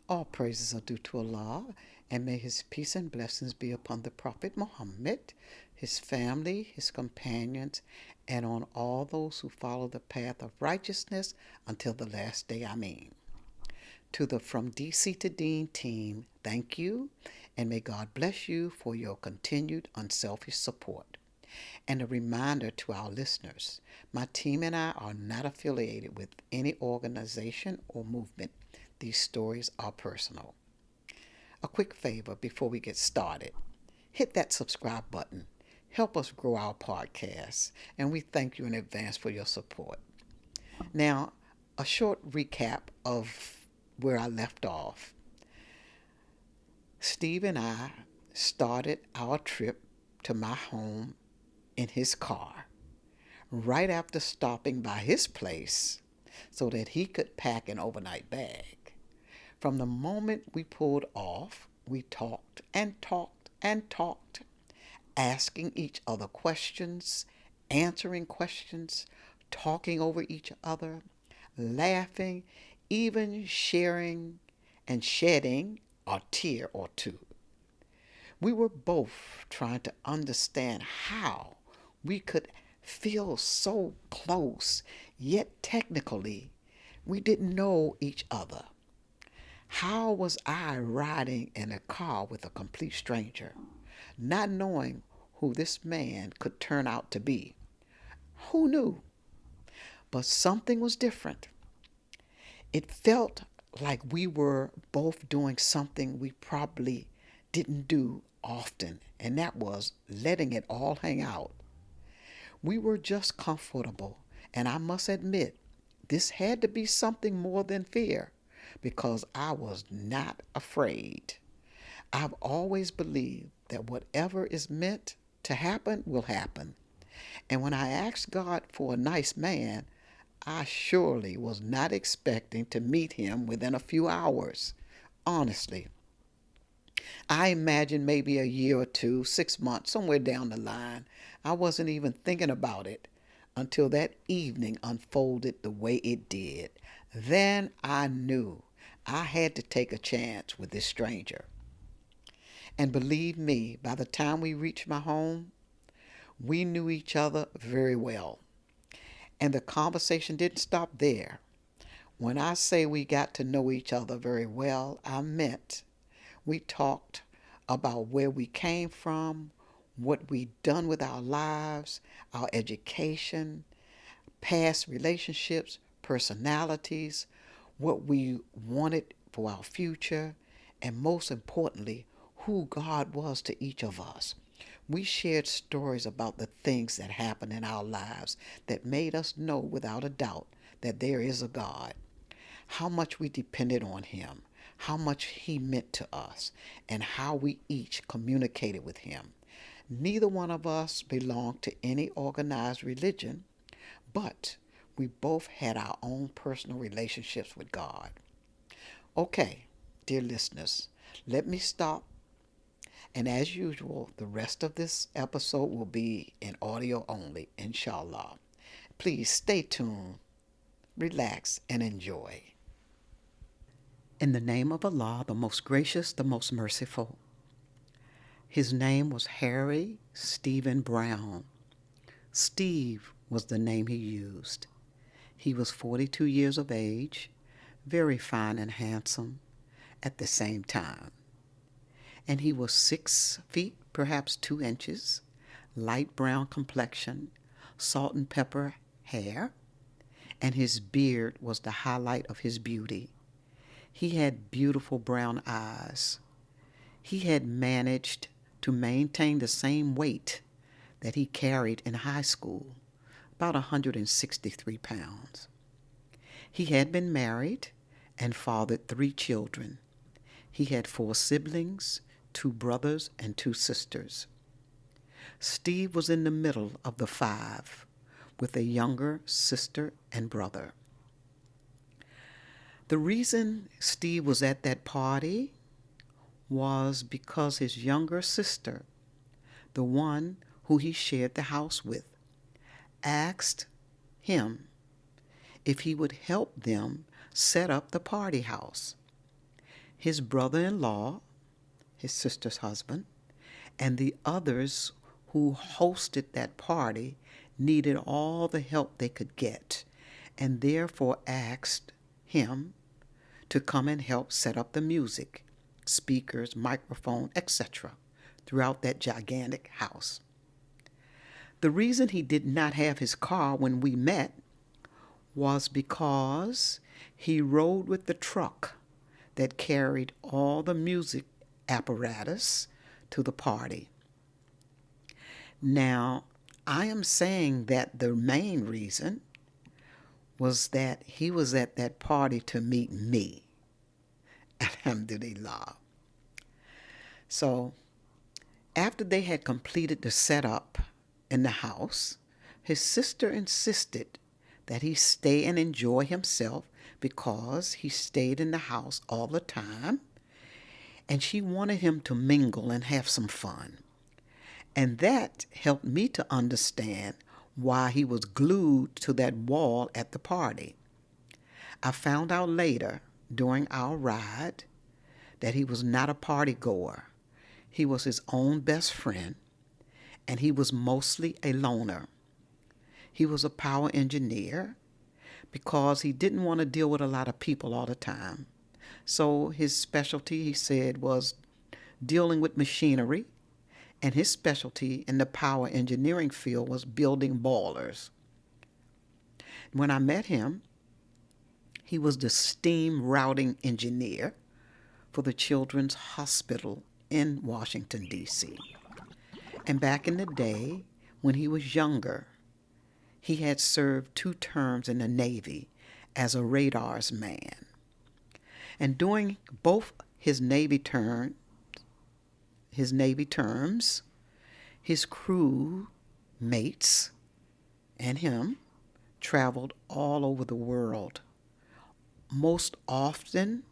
All praises are due to Allah, and may His peace and blessings be upon the Prophet Muhammad, his family, his companions, and on all those who follow the path of righteousness until the last day. Ameen. To the From DC to Deen team, thank you, and may God bless you for your continued unselfish support. And a reminder to our listeners, my team and I are not affiliated with any organization or movement. These stories are personal. A quick favor before we get started. Hit that subscribe button. Help us grow our podcast, and we thank you in advance for your support. Now, a short recap of where I left off. Steve and I started our trip to my home in his car right after stopping by his place so that he could pack an overnight bag. From the moment we pulled off, we talked and talked and talked, asking each other questions, answering questions, talking over each other, laughing, even sharing and shedding a tear or two. We were both trying to understand how we could feel so close, yet technically we didn't know each other. How was I riding in a car with a complete stranger, not knowing who this man could turn out to be? Who knew? But something was different. It felt like we were both doing something we probably didn't do often, and that was letting it all hang out. We were just comfortable, and I must admit, this had to be something more than fear, because I was not afraid. I've always believed that whatever is meant to happen will happen. And when I asked God for a nice man, I surely was not expecting to meet him within a few hours. Honestly, I imagined maybe a year or two, 6 months, somewhere down the line. I wasn't even thinking about it until that evening unfolded the way it did. Then I knew I had to take a chance with this stranger. And believe me, by the time we reached my home, we knew each other very well. And the conversation didn't stop there. When I say we got to know each other very well, I meant we talked about where we came from, what we'd done with our lives, our education, past relationships, personalities, what we wanted for our future, and most importantly, who God was to each of us. We shared stories about the things that happened in our lives that made us know without a doubt that there is a God, how much we depended on Him, how much He meant to us, and how we each communicated with Him. Neither one of us belonged to any organized religion, but we both had our own personal relationships with God. Okay, dear listeners, let me stop. And as usual, the rest of this episode will be in audio only, inshallah. Please stay tuned, relax, and enjoy. In the name of Allah, the most gracious, the most merciful. His name was Harry Stephen Brown. Steve was the name he used. He was 42 years of age, very fine and handsome at the same time. And he was 6 feet, perhaps 2 inches, light brown complexion, salt and pepper hair, and his beard was the highlight of his beauty. He had beautiful brown eyes. He had managed to maintain the same weight that he carried in high school, about 163 pounds. He had been married and fathered 3 children. He had 4 siblings, 2 brothers and 2 sisters. Steve was in the middle of the 5, with a younger sister and brother. The reason Steve was at that party was because his younger sister, the one who he shared the house with, asked him if he would help them set up the party house. his brother-in-law, his sister's husband, and the others who hosted that party needed all the help they could get, and therefore asked him to come and help set up the music, speakers, microphone, etc., throughout that gigantic house. The reason he did not have his car when we met was because he rode with the truck that carried all the music apparatus to the party. Now, I am saying that the main reason was that he was at that party to meet me. Alhamdulillah. So, after they had completed the setup in the house, his sister insisted that he stay and enjoy himself because he stayed in the house all the time, and she wanted him to mingle and have some fun. And that helped me to understand why he was glued to that wall at the party. I found out later, during our ride, that he was not a party goer. He was his own best friend, and he was mostly a loner. He was a power engineer because he didn't want to deal with a lot of people all the time. So his specialty, he said, was dealing with machinery, and his specialty in the power engineering field was building boilers. When I met him, he was the steam routing engineer for the Children's Hospital in Washington, D.C. And back in the day, when he was younger, he had served 2 terms in the Navy as a radars man. And during both his Navy terms, his crew mates and him traveled all over the world, most often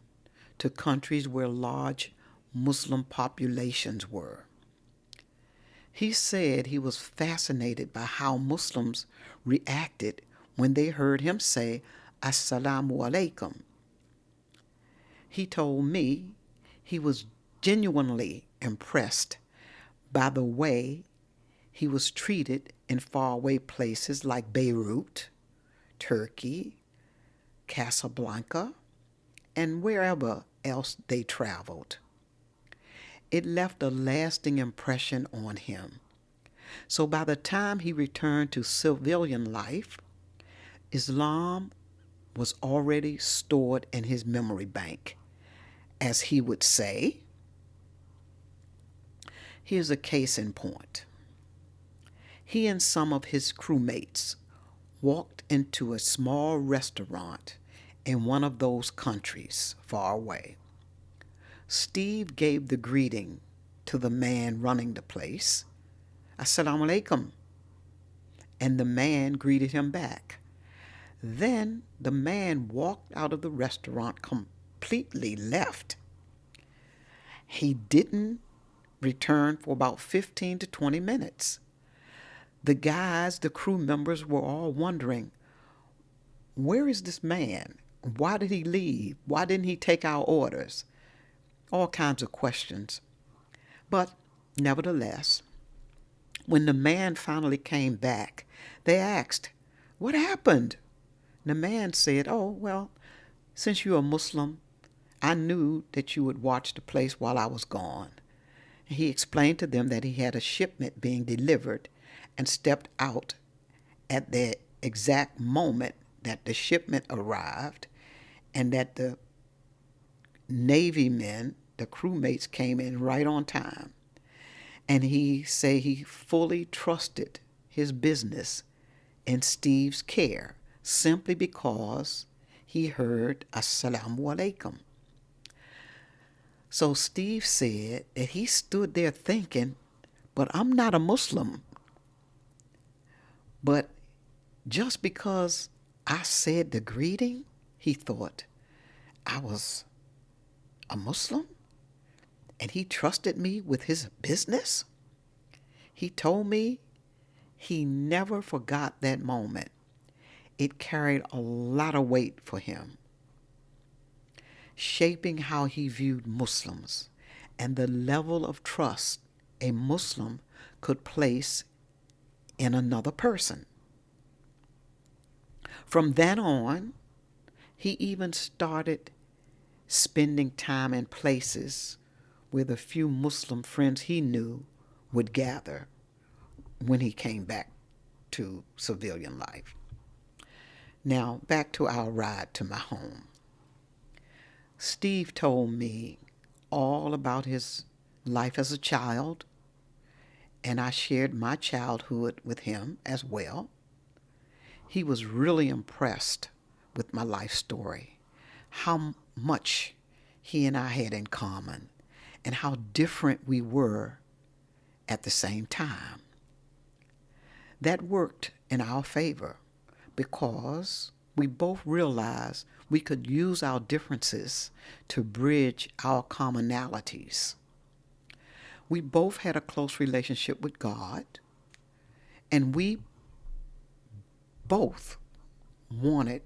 to countries where large Muslim populations were. He said he was fascinated by how Muslims reacted when they heard him say, "Assalamu alaikum." He told me he was genuinely impressed by the way he was treated in faraway places like Beirut, Turkey, Casablanca, and wherever else they traveled. It left a lasting impression on him. So by the time he returned to civilian life, Islam was already stored in his memory bank. As he would say, here's a case in point. He and some of his crewmates walked into a small restaurant in one of those countries far away. Steve gave the greeting to the man running the place, "Assalamu alaikum," and the man greeted him back. Then the man walked out of the restaurant, completely left. He didn't return for about 15 to 20 minutes. The crew members were all wondering, where is this man? Why did he leave? Why didn't he take our orders? All kinds of questions. But nevertheless, when the man finally came back, they asked, "What happened?" The man said, "Oh, well, since you're a Muslim, I knew that you would watch the place while I was gone." He explained to them that he had a shipment being delivered and stepped out at the exact moment that the shipment arrived, and that the Navy men, the crewmates, came in right on time. And he said he fully trusted his business in Steve's care simply because he heard "Assalamu alaikum." So Steve said that he stood there thinking, but I'm not a Muslim. But just because I said the greeting, he thought I was a Muslim, and he trusted me with his business. He told me he never forgot that moment. It carried a lot of weight for him. shaping how he viewed Muslims and the level of trust a Muslim could place in another person. From then on, he even started spending time in places where the few Muslim friends he knew would gather when he came back to civilian life. Now, back to our ride to my home. Steve told me all about his life as a child, and I shared my childhood with him as well. He was really impressed with my life story, how much he and I had in common, and how different we were at the same time. That worked in our favor because we both realized we could use our differences to bridge our commonalities. We both had a close relationship with God, and we both wanted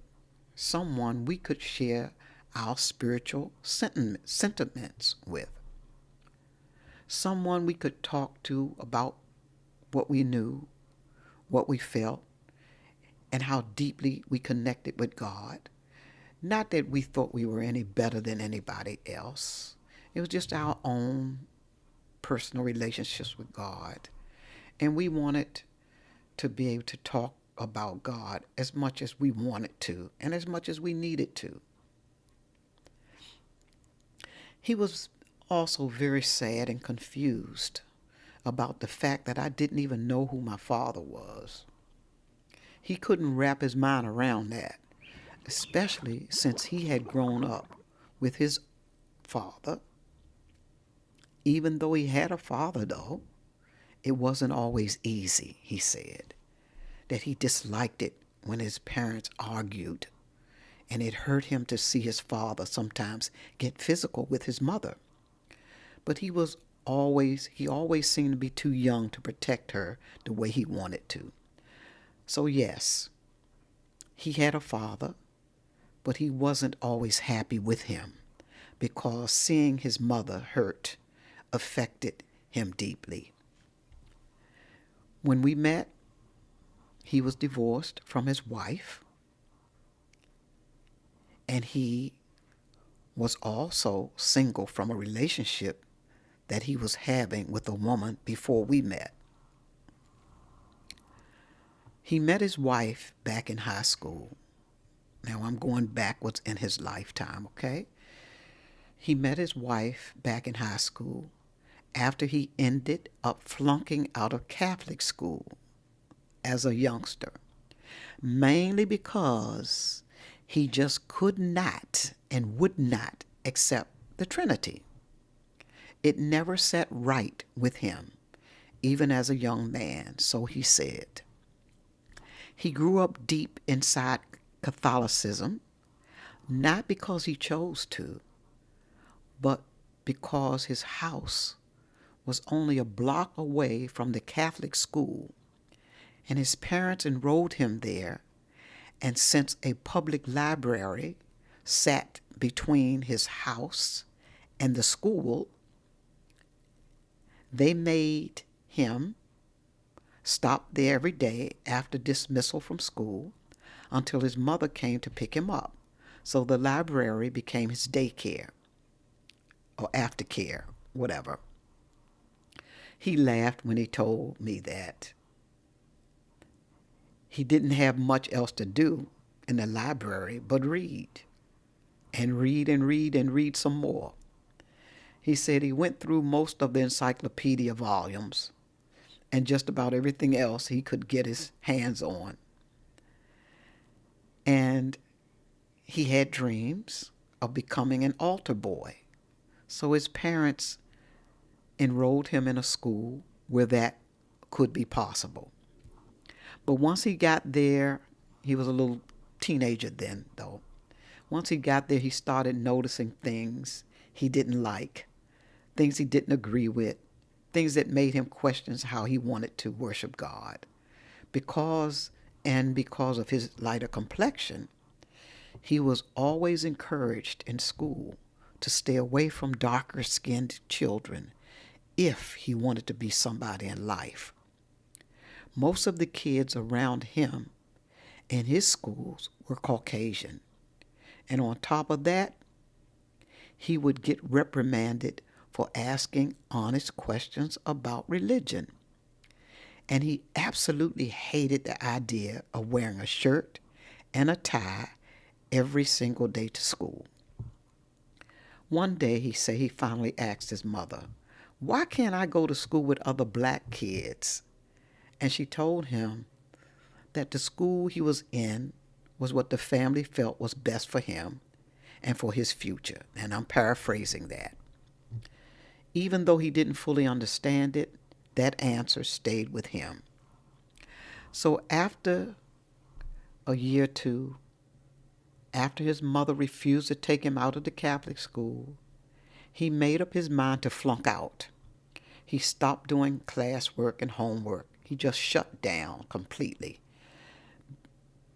someone we could share our spiritual sentiments with. Someone we could talk to about what we knew, what we felt, and how deeply we connected with God. Not that we thought we were any better than anybody else. It was just our own personal relationships with God. And we wanted to be able to talk about God as much as we wanted to and as much as we needed to. He was also very sad and confused about the fact that I didn't even know who my father was. He couldn't wrap his mind around that, especially since he had grown up with his father. Even though he had a father, though, it wasn't always easy, he said, that he disliked it when his parents argued, and it hurt him to see his father sometimes get physical with his mother. But he always seemed to be too young to protect her the way he wanted to. So yes, he had a father, but he wasn't always happy with him because seeing his mother hurt affected him deeply. When we met, he was divorced from his wife, and he was also single from a relationship that he was having with a woman before we met. He met his wife back in high school. Now I'm going backwards in his lifetime, okay? He met his wife back in high school after he ended up flunking out of Catholic school as a youngster, mainly because he just could not and would not accept the Trinity. It never sat right with him, even as a young man, so he said. He grew up deep inside Catholicism, not because he chose to, but because his house was only a block away from the Catholic school, and his parents enrolled him there, and since a public library sat between his house and the school, they made him stop there every day after dismissal from school until his mother came to pick him up. So the library became his daycare or aftercare, whatever. He laughed when he told me that he didn't have much else to do in the library but read and read and read and read some more. He said he went through most of the encyclopedia volumes and just about everything else he could get his hands on. And he had dreams of becoming an altar boy. So his parents enrolled him in a school where that could be possible. But once he got there, he was a little teenager then, though. Once he got there, he started noticing things he didn't like, things he didn't agree with, things that made him question how he wanted to worship God. Because of his lighter complexion, He was always encouraged in school to stay away from darker skinned children if he wanted to be somebody in life. Most of the kids around him in his schools were Caucasian. And on top of that, he would get reprimanded for asking honest questions about religion. And he absolutely hated the idea of wearing a shirt and a tie every single day to school. One day he said he finally asked his mother, "Why can't I go to school with other black kids?" And she told him that the school he was in was what the family felt was best for him and for his future. And I'm paraphrasing that. Even though he didn't fully understand it, that answer stayed with him. So after a year or two, after his mother refused to take him out of the Catholic school, he made up his mind to flunk out. He stopped doing classwork and homework. He just shut down completely.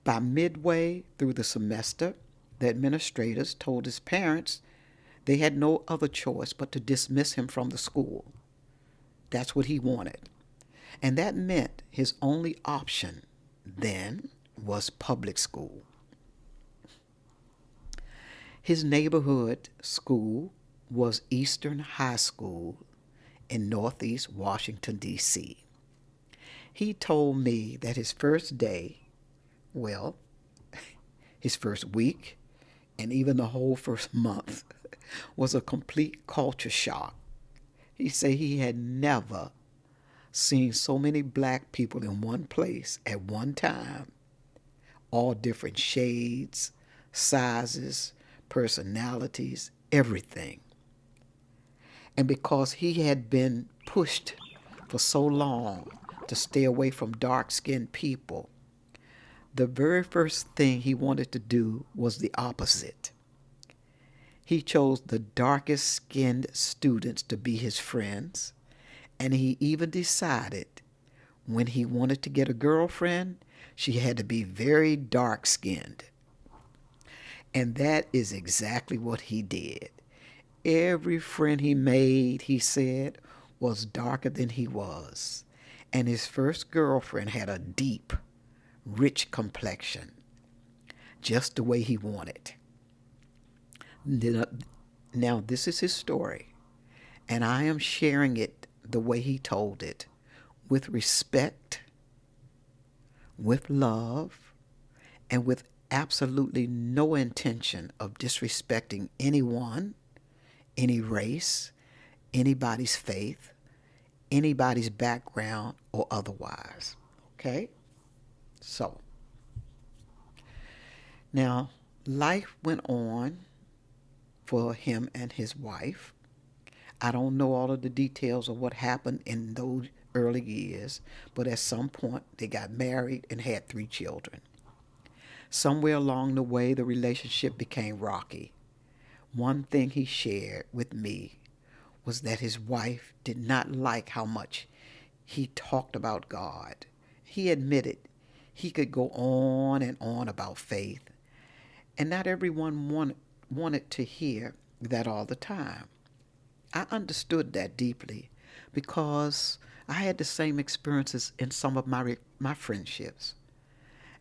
By midway through the semester, the administrators told his parents they had no other choice but to dismiss him from the school. That's what he wanted. And that meant his only option then was public school. His neighborhood school was Eastern High School in Northeast Washington, D.C. He told me that his first day, well, his first week, and even the whole first month was a complete culture shock. He said he had never seen so many black people in one place at one time, all different shades, sizes, personalities, everything. And because he had been pushed for so long to stay away from dark-skinned people, the very first thing he wanted to do was the opposite. He chose the darkest skinned students to be his friends, and he even decided when he wanted to get a girlfriend, she had to be very dark skinned. And that is exactly what he did. Every friend he made, he said, was darker than he was. And his first girlfriend had a deep, rich complexion, just the way he wanted. Now, this is his story, and I am sharing it the way he told it, with respect, with love, and with absolutely no intention of disrespecting anyone, any race, anybody's faith, anybody's background, or otherwise. Okay? So, now, life went on for him and his wife. I don't know all of the details of what happened in those early years, but at some point they got married and had 3 children. Somewhere along the way, the relationship became rocky. One thing he shared with me was that his wife did not like how much he talked about God. He admitted he could go on and on about faith, and not everyone wanted to hear that all the time. I understood that deeply because I had the same experiences in some of my friendships.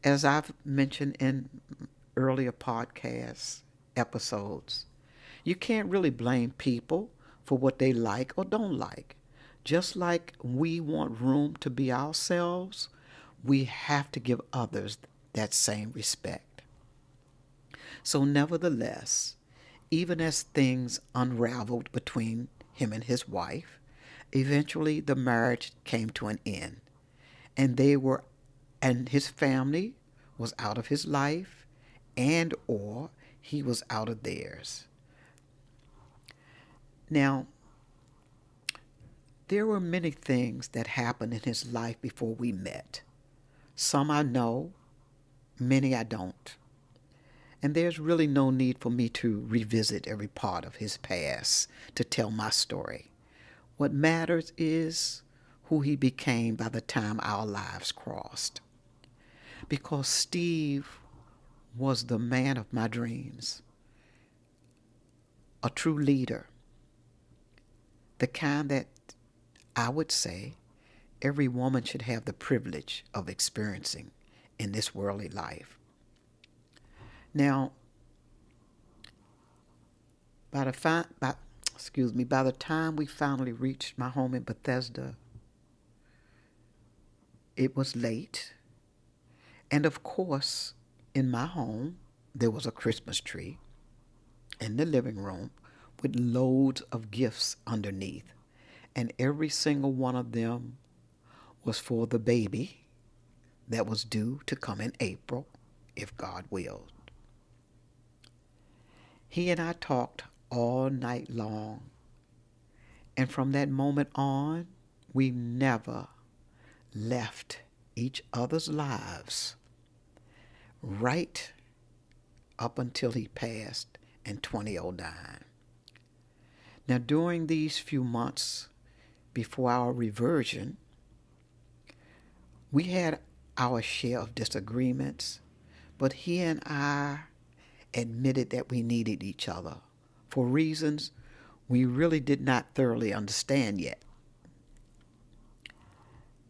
As I've mentioned in earlier podcast episodes, you can't really blame people for what they like or don't like. Just like we want room to be ourselves, we have to give others that same respect. So nevertheless, even as things unraveled between him and his wife, eventually the marriage came to an end, and his family was out of his life, and or he was out of theirs. Now, there were many things that happened in his life before we met. Some I know, many I don't. And there's really no need for me to revisit every part of his past to tell my story. What matters is who he became by the time our lives crossed. Because Steve was the man of my dreams, a true leader, the kind that I would say every woman should have the privilege of experiencing in this worldly life. Now, by the time we finally reached my home in Bethesda, it was late. And of course, in my home, there was a Christmas tree in the living room with loads of gifts underneath. And every single one of them was for the baby that was due to come in April, if God willed. He and I talked all night long. And from that moment on, we never left each other's lives right up until he passed in 2009. Now, during these few months before our reversion, we had our share of disagreements, but he and I admitted that we needed each other for reasons we really did not thoroughly understand yet.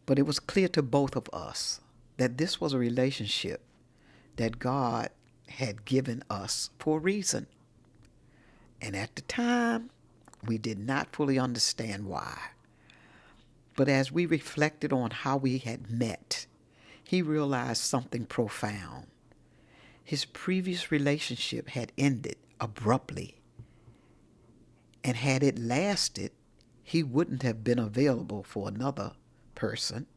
But it was clear to both of us that this was a relationship that God had given us for a reason. And at the time, we did not fully understand why. But as we reflected on how we had met, he realized something profound. His previous relationship had ended abruptly. And had it lasted, he wouldn't have been available for another person.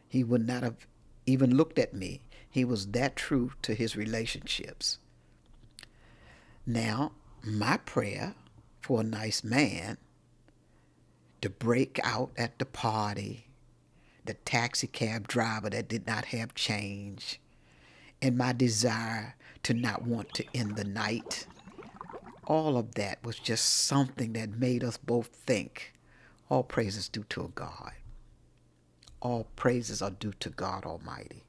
He would not have even looked at me. He was that true to his relationships. Now, my prayer for a nice man to break out at the party, the taxi cab driver that did not have change, and my desire to not want to end the night, all of that was just something that made us both think, all praises due to God. All praises are due to God Almighty.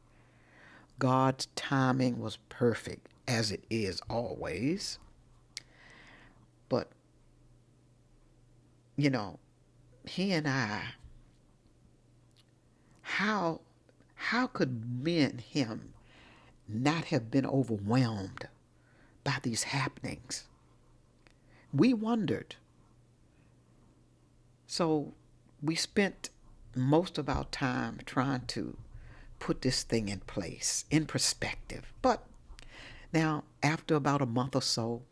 God's timing was perfect, as it is always. But, he and I, how could me and him not have been overwhelmed by these happenings? We wondered. So we spent most of our time trying to put this thing in place, in perspective. But now, after about a month or so,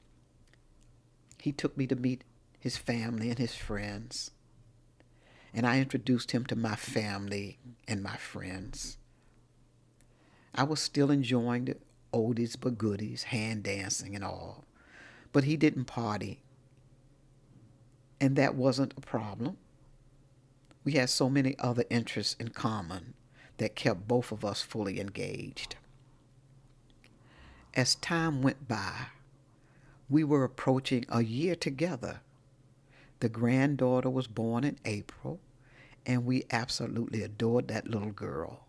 he took me to meet his family and his friends. And I introduced him to my family and my friends. I was still enjoying the oldies but goodies, hand dancing and all. But he didn't party. And that wasn't a problem. We had so many other interests in common that kept both of us fully engaged. As time went by, we were approaching a year together. The granddaughter was born in April, and we absolutely adored that little girl.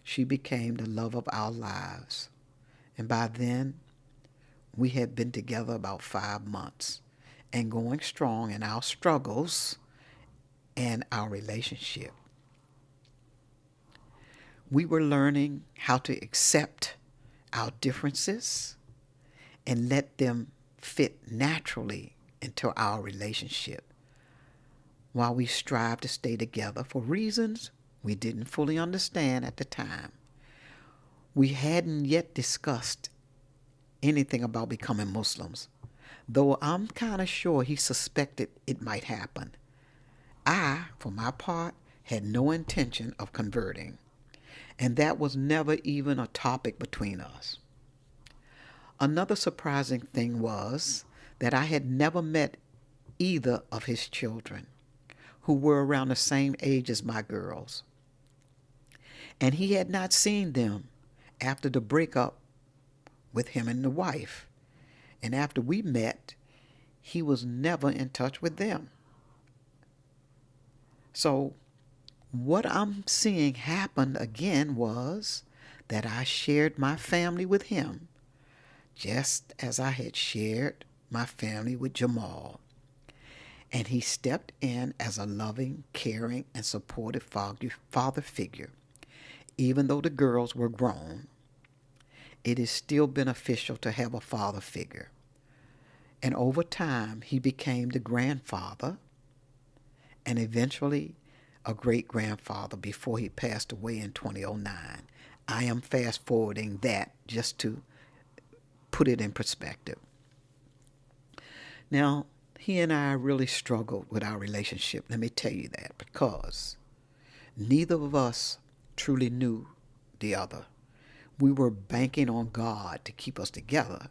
She became the love of our lives. And by then, we had been together about 5 months and going strong in our struggles and our relationship. We were learning how to accept our differences and let them fit naturally into our relationship while we strive to stay together for reasons we didn't fully understand at the time. We hadn't yet discussed anything about becoming Muslims, though I'm kind of sure he suspected it might happen. I, for my part, had no intention of converting, and that was never even a topic between us. Another surprising thing was that I had never met either of his children, who were around the same age as my girls. And he had not seen them after the breakup with him and the wife. And after we met, he was never in touch with them. So what I'm seeing happen again was that I shared my family with him, just as I had shared my family with Jamal. And he stepped in as a loving, caring, and supportive father figure. Even though the girls were grown, it is still beneficial to have a father figure. And over time, he became the grandfather and eventually a great-grandfather before he passed away in 2009. I am fast forwarding that just to put it in perspective. Now, he and I really struggled with our relationship. Let me tell you that, because neither of us truly knew the other. We were banking on God to keep us together,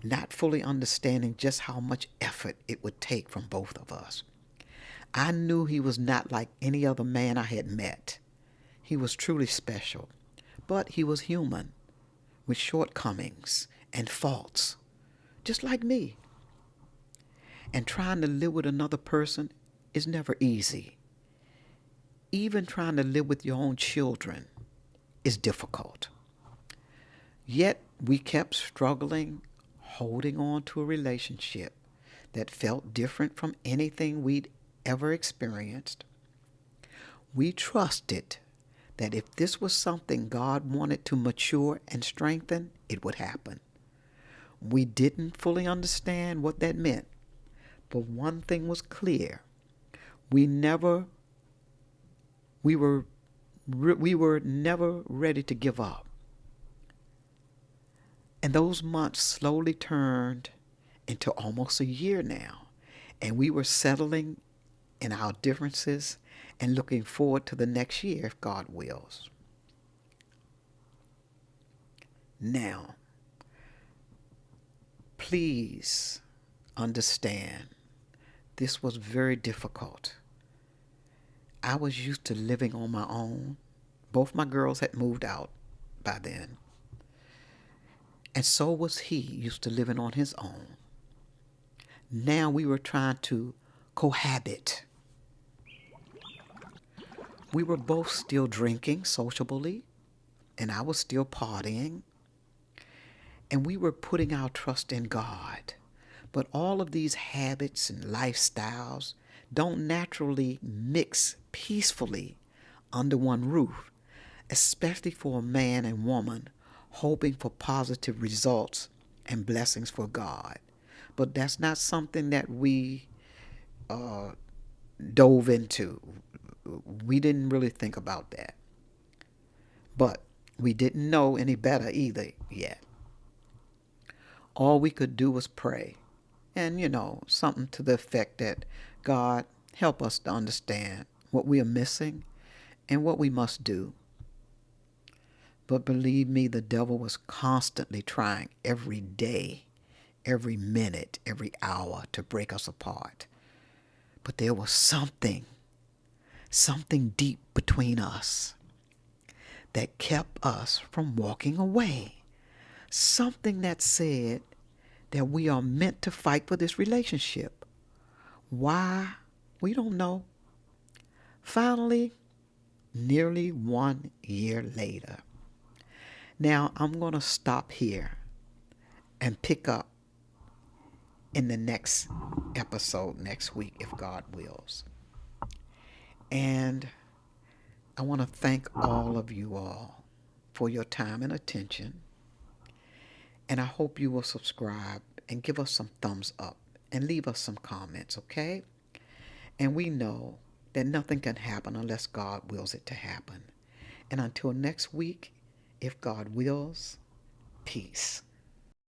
not fully understanding just how much effort it would take from both of us. I knew he was not like any other man I had met. He was truly special, but he was human, with shortcomings and faults, just like me. And trying to live with another person is never easy. Even trying to live with your own children is difficult. Yet we kept struggling, holding on to a relationship that felt different from anything we'd ever experienced. We trusted that if this was something God wanted to mature and strengthen, it would happen. We didn't fully understand what that meant, but one thing was clear. We were never ready to give up. And those months slowly turned into almost a year now, and we were settling in our differences and looking forward to the next year if God wills. Now, please understand, this was very difficult. I was used to living on my own. Both my girls had moved out by then. And so was he, used to living on his own. Now we were trying to cohabit. We were both still drinking sociably, and I was still partying. And we were putting our trust in God. But all of these habits and lifestyles don't naturally mix peacefully under one roof, especially for a man and woman hoping for positive results and blessings for God. But that's not something that we dove into. We didn't really think about that. But we didn't know any better either yet. All we could do was pray. And, something to the effect that God, help us to understand what we are missing and what we must do. But believe me, the devil was constantly trying every day, every minute, every hour to break us apart. But there was something deep between us that kept us from walking away. Something that said that we are meant to fight for this relationship. Why? We don't know. Finally, nearly 1 year later. Now, I'm going to stop here and pick up in the next episode next week, if God wills. And I want to thank all of you all for your time and attention. And I hope you will subscribe and give us some thumbs up and leave us some comments, okay? And we know that nothing can happen unless God wills it to happen. And until next week, if God wills, peace.